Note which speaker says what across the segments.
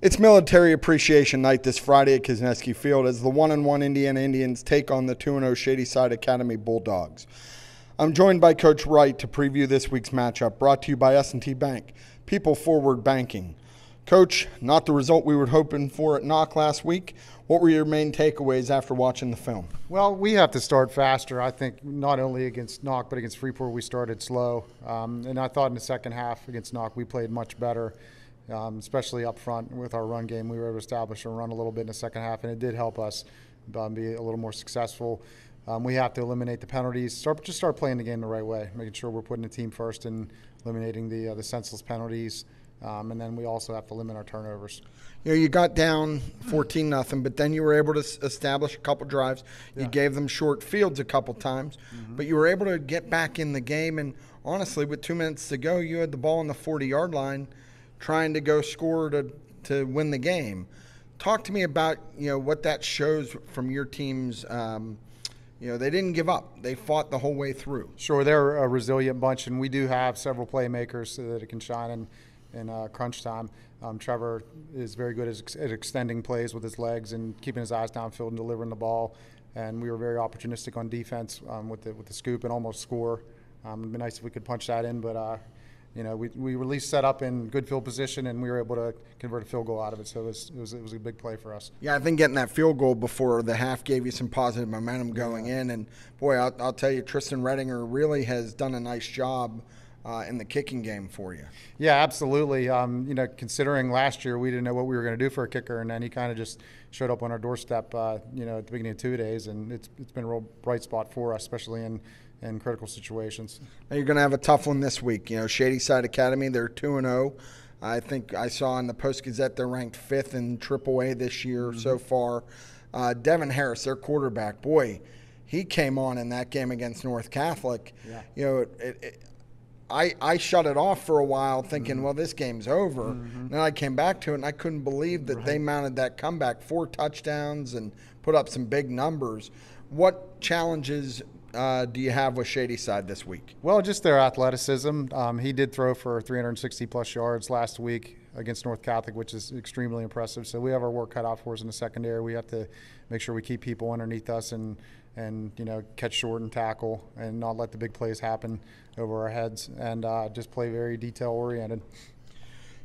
Speaker 1: It's Military Appreciation Night this Friday at Kisneski Field as the 1-1 Indiana Indians take on the 2-0 Shady Side Academy Bulldogs. I'm joined by Coach Wright to preview this week's matchup, brought to you by S&T Bank, People Forward Banking. Coach, not the result we were hoping for at Knock last week. What were your main takeaways after watching the film?
Speaker 2: Well, we have to start faster. I think not only against Knock, but against Freeport we started slow. And I thought in the second half against Knock we played much better. Especially up front with our run game. We were able to establish and run a little bit in the second half, and it did help us be a little more successful. We have to eliminate the penalties, just start playing the game the right way, making sure we're putting the team first and eliminating the senseless penalties. And then we also have to limit our turnovers.
Speaker 1: You know, you got down 14-0, but then you were able to establish a couple drives. You gave them short fields a couple times, but you were able to get back in the game. And honestly, with 2 minutes to go, you had the ball on the 40-yard line, trying to go score to win the game. Talk to me about, what that shows from your teams. They didn't give up. They fought the whole way through.
Speaker 2: Sure, they're a resilient bunch, and we do have several playmakers so that it can shine in crunch time. Trevor is very good at extending plays with his legs and keeping his eyes downfield and delivering the ball. And we were very opportunistic on defense with the scoop and almost score. It'd be nice if we could punch that in, but we were at least set up in good field position, and we were able to convert a field goal out of it. So it was a big play for us.
Speaker 1: Yeah, I think getting that field goal before the half gave you some positive momentum going in. And, boy, I'll tell you, Tristan Redinger really has done a nice job in the kicking game for you.
Speaker 2: Yeah, absolutely. Considering last year we didn't know what we were going to do for a kicker, and then he kind of just showed up on our doorstep, at the beginning of 2 days, and it's been a real bright spot for us, especially in critical situations.
Speaker 1: Now you're going to have a tough one this week. Shady Side Academy, they're 2-0. I think I saw in the Post-Gazette they're ranked 5th in AAA this year so far. Devin Harris, their quarterback, boy, he came on in that game against North Catholic. Yeah. I shut it off for a while thinking, well, this game's over. Then I came back to it, and I couldn't believe that they mounted that comeback, 4 touchdowns and put up some big numbers. What challenges do you have with Shady Side this week?
Speaker 2: Well, just their athleticism. He did throw for 360-plus yards last week against North Catholic, which is extremely impressive. So we have our work cut out for us in the secondary. We have to make sure we keep people underneath us and catch short and tackle and not let the big plays happen over our heads and just play very detail-oriented.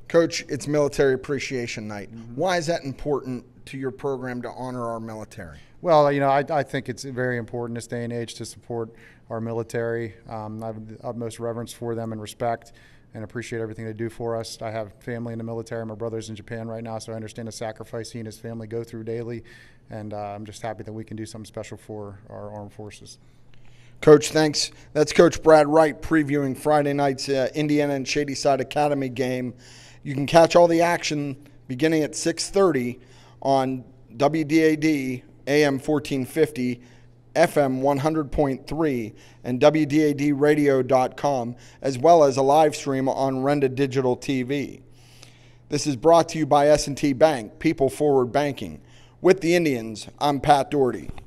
Speaker 1: Coach, it's Military Appreciation Night. Why is that important to your program to honor our military?
Speaker 2: Well, I think it's very important in this day and age to support our military. I have the utmost reverence for them and respect and appreciate everything they do for us. I have family in the military. My brother's in Japan right now, so I understand the sacrifice he and his family go through daily, and I'm just happy that we can do something special for our armed forces.
Speaker 1: Coach, thanks. That's Coach Brad Wright previewing Friday night's Indiana and Shady Side Academy game. You can catch all the action beginning at 6:30 on WDAD AM 1450, FM 100.3, and WDADradio.com, as well as a live stream on Renda Digital TV. This is brought to you by S&T Bank, People Forward Banking. With the Indians, I'm Pat Dougherty.